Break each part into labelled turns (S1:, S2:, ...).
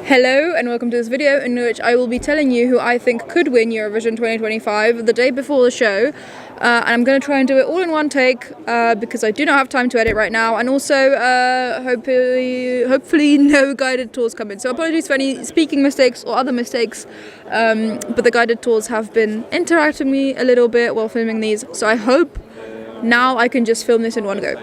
S1: Hello and welcome to this video in which I will be telling you who I think could win Eurovision 2025 the day before the show. And I'm going to try and do it all in one take because I do not have time to edit right now, and also hopefully no guided tours come in. So apologies for any speaking mistakes or other mistakes, but the guided tours have been interacting me a little bit while filming these, so I hope now I can just film this in one go.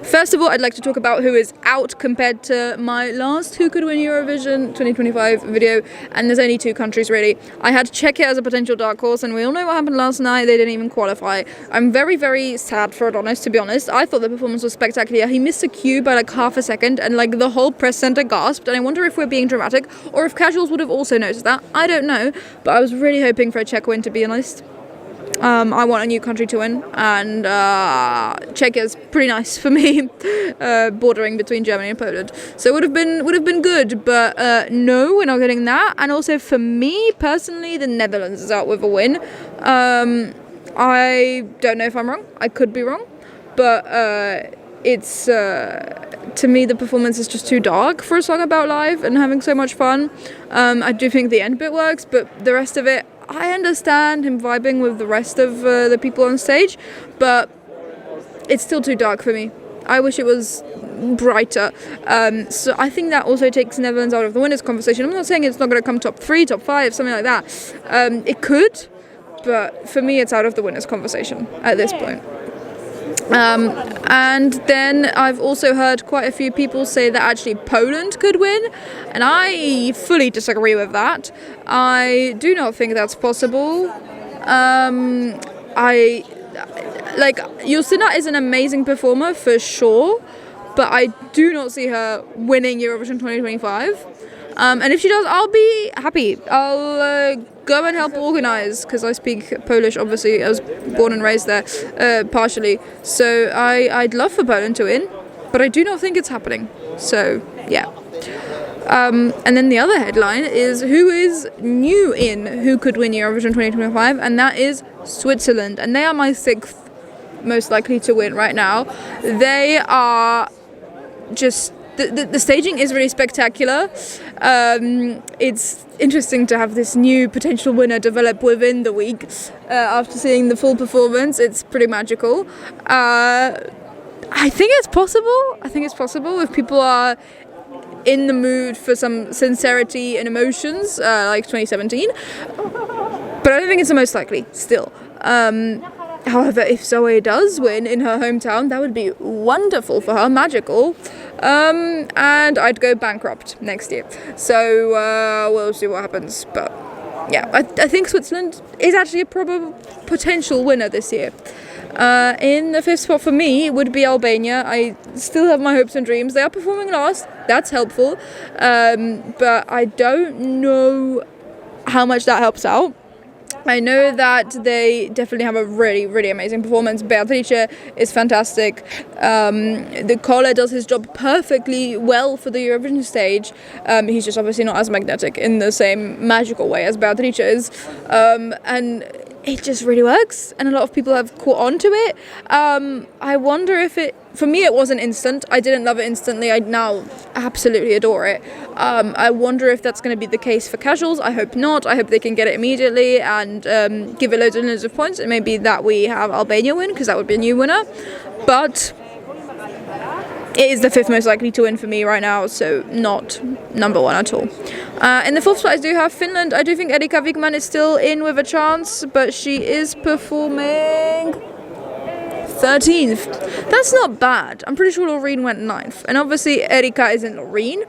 S1: First of all, I'd like to talk about who is out compared to my last Who Could Win Eurovision 2025 video, and there's only two countries really. I had Czechia as a potential dark horse, and we all know what happened last night. They didn't even qualify. I'm very, very sad for Adonis, to be honest. I thought the performance was spectacular. He missed a cue by like half a second, and like the whole press center gasped, and I wonder if we're being dramatic or if casuals would have also noticed that. I don't know, but I was really hoping for a Czech win, to be honest. I want a new country to win, and Czechia's pretty nice for me, bordering between Germany and Poland. So it would have been good, but no, we're not getting that. And also for me personally, the Netherlands is out with a win. I don't know if I'm wrong. I could be wrong, but it's to me the performance is just too dark for a song about life and having so much fun. I do think the end bit works, but the rest of it, I understand him vibing with the rest of the people on stage, but it's still too dark for me. I wish it was brighter. So I think that also takes Netherlands out of the winners conversation. I'm not saying it's not going to come top 3, top 5, something like that. It could, but for me it's out of the winners conversation at this point. And then I've also heard quite a few people say that actually Poland could win, and I fully disagree with that. I do not think that's possible. Justina is an amazing performer for sure, but I do not see her winning Eurovision 2025. And if she does, I'll be happy. I'll go and help organize, because I speak Polish, obviously. I was born and raised there, partially. So I'd love for Poland to win, but I do not think it's happening. So, yeah. And then the other headline is who is new in Who Could Win Eurovision 2025, and that is Switzerland. And they are my 6th most likely to win right now. They are just... The staging is really spectacular. It's interesting to have this new potential winner develop within the week. After seeing the full performance, it's pretty magical. I think it's possible. I think it's possible if people are in the mood for some sincerity and emotions, like 2017. But I don't think it's the most likely, still. However, if Zoe does win in her hometown, that would be wonderful for her, magical. And I'd go bankrupt next year. So we'll see what happens. But yeah, I think Switzerland is actually a probable potential winner this year. In the 5th spot for me would be Albania. I still have my hopes and dreams. They are performing last. That's helpful. But I don't know how much that helps out. I know that they definitely have a really, really amazing performance. Beatrice is fantastic. The Kole does his job perfectly well for the Eurovision stage. He's just obviously not as magnetic in the same magical way as Beatrice is. And it just really works, and a lot of people have caught on to it. I wonder if for me it wasn't instant. I didn't love it instantly. I now absolutely adore it. I wonder if that's going to be the case for casuals. I hope not. I hope they can get it immediately and give it loads and loads of points. It may be that we have Albania win, because that would be a new winner. But it is the 5th most likely to win for me right now, so not number 1 at all. In the 4th spot I do have Finland. I do think Erika Wigman is still in with a chance, but she is performing 13th. That's not bad. I'm pretty sure Louane went 9th. And obviously Erika isn't Louane.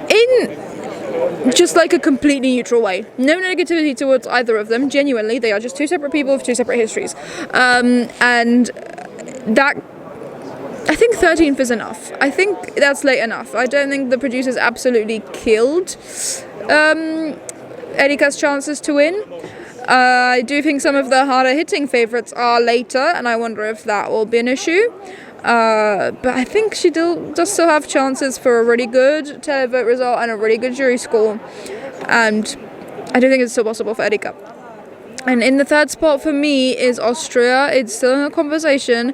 S1: In just like a completely neutral way. No negativity towards either of them. Genuinely, they are just two separate people with two separate histories. And that... I think 13th is enough. I think that's late enough. I don't think the producers absolutely killed Erika's chances to win. I do think some of the harder hitting favourites are later, and I wonder if that will be an issue. But I think she does still have chances for a really good televote result and a really good jury score. And I do think it's still possible for Erika. And in the 3rd spot for me is Austria. It's still in a conversation.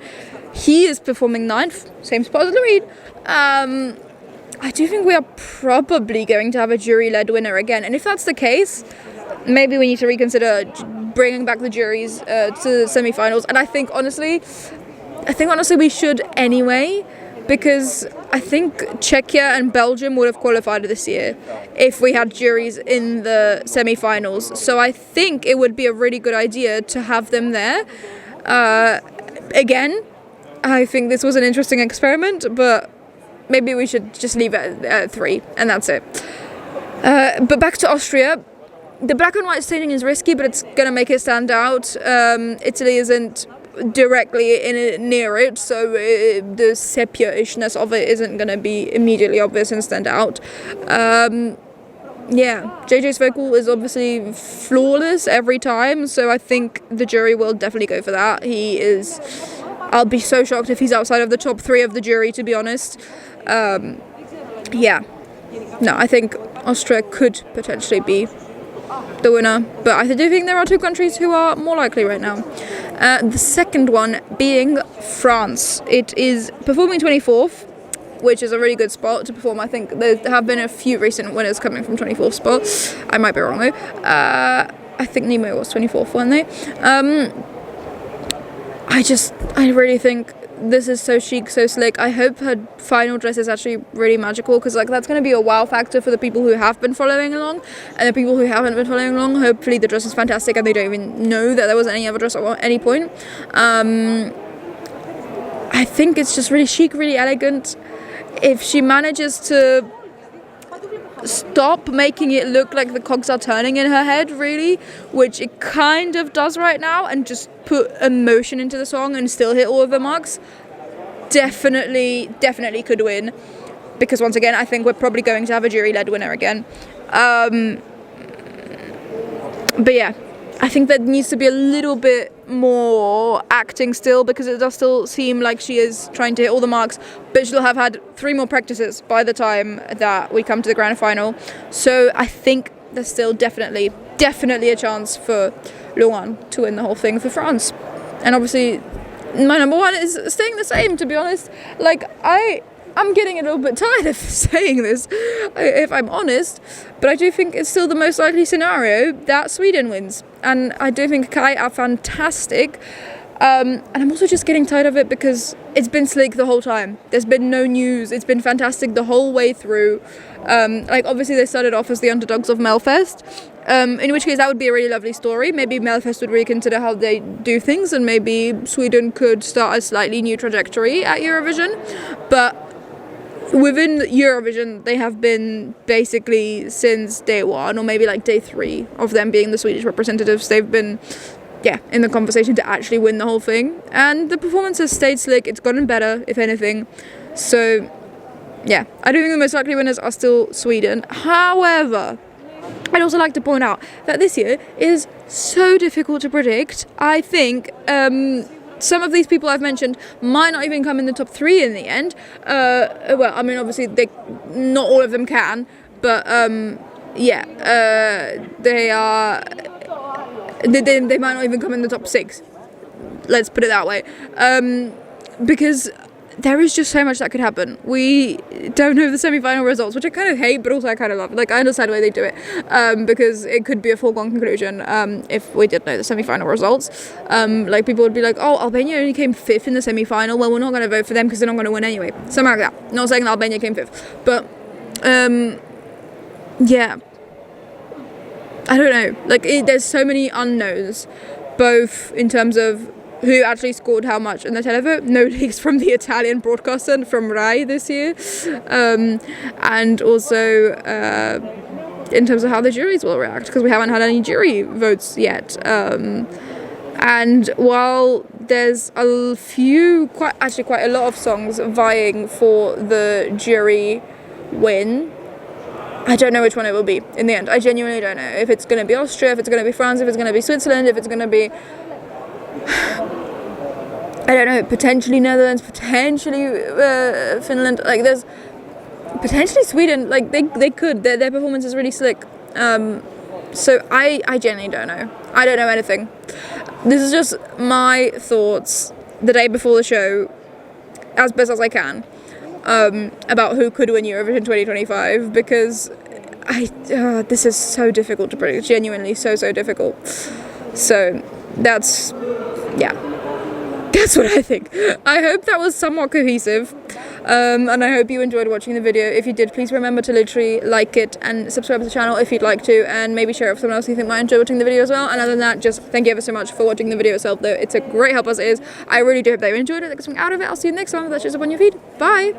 S1: He is performing 9th, same spot as Louane. I do think we are probably going to have a jury-led winner again. And if that's the case, maybe we need to reconsider bringing back the juries to the semi-finals. And I think honestly we should anyway, because I think Czechia and Belgium would have qualified this year if we had juries in the semi-finals. So I think it would be a really good idea to have them there. Again, I think this was an interesting experiment, but maybe we should just leave it at 3, and that's it. But back to Austria. The black and white staging is risky, but it's going to make it stand out. Italy isn't directly near it, so the sepia-ishness of it isn't going to be immediately obvious and stand out. JJ's vocal is obviously flawless every time, so I think the jury will definitely go for that. I'll be so shocked if he's outside of the top 3 of the jury, to be honest. I think Austria could potentially be the winner, but I do think there are 2 countries who are more likely right now. The second one being France. It is performing 24th, which is a really good spot to perform. I think there have been a few recent winners coming from 24th spot. I might be wrong though. I think Nemo was 24th, weren't they? I really think this is so chic, so slick. I hope her final dress is actually really magical, because that's going to be a wow factor for the people who have been following along, and the people who haven't been following along, hopefully the dress is fantastic and they don't even know that there was any other dress at any point. I think it's just really chic, really elegant. If she manages to stop making it look like the cogs are turning in her head, really, which it kind of does right now, and just put emotion into the song and still hit all of the marks, definitely could win. Because once again, I think we're probably going to have a jury-led winner again. But yeah, I think there needs to be a little bit more acting still, because it does still seem like she is trying to hit all the marks, but she'll have had 3 more practices by the time that we come to the grand final. So I think there's still definitely a chance for Louane to win the whole thing for France. And obviously my number 1 is staying the same, to be honest. I'm getting a little bit tired of saying this, if I'm honest, but I do think it's still the most likely scenario that Sweden wins. And I do think Kai are fantastic. And I'm also just getting tired of it because it's been slick the whole time. There's been no news. It's been fantastic the whole way through. Obviously they started off as the underdogs of Melfest, in which case that would be a really lovely story. Maybe Melfest would reconsider how they do things, and maybe Sweden could start a slightly new trajectory at Eurovision. But within Eurovision, they have been basically since day 1, or maybe day 3 of them being the Swedish representatives, they've been in the conversation to actually win the whole thing. And the performance has stayed slick. It's gotten better, if anything. So yeah, I do think the most likely winners are still Sweden. However, I'd also like to point out that this year is so difficult to predict. I think some of these people I've mentioned might not even come in the top 3 in the end. Obviously not all of them can, but they are. They might not even come in the top 6. Let's put it that way, because there is just so much that could happen. We don't know the semi-final results, which I kind of hate, but also I kind of love. I understand why they do it, because it could be a foregone conclusion if we did know the semi-final results. People would be like, oh, Albania only came 5th in the semi-final. Well, we're not going to vote for them because they're not going to win anyway. Something like that. Not saying that Albania came 5th, but I don't know. There's so many unknowns, both in terms of who actually scored how much in the televote. No leaks from the Italian broadcaster, from Rai this year. And also in terms of how the juries will react, because we haven't had any jury votes yet. And while there's quite a lot of songs vying for the jury win, I don't know which one it will be in the end. I genuinely don't know. If it's going to be Austria, if it's going to be France, if it's going to be Switzerland, if it's going to be, I don't know, potentially Netherlands, potentially Finland. There's potentially Sweden. They could. Their performance is really slick. So I genuinely don't know. I don't know anything. This is just my thoughts the day before the show, as best as I can. about who could win Eurovision 2025, because this is so difficult to predict, genuinely so difficult. So that's what I think. I hope that was somewhat cohesive, and I hope you enjoyed watching the video. If you did, please remember to literally like it and subscribe to the channel if you'd like to, and maybe share it with someone else you think might enjoy watching the video as well. And other than that, just thank you ever so much for watching the video itself, though. It's a great help as it is. I really do hope that you enjoyed it, that got something out of it. I'll see you next time. That shows up on your feed. Bye!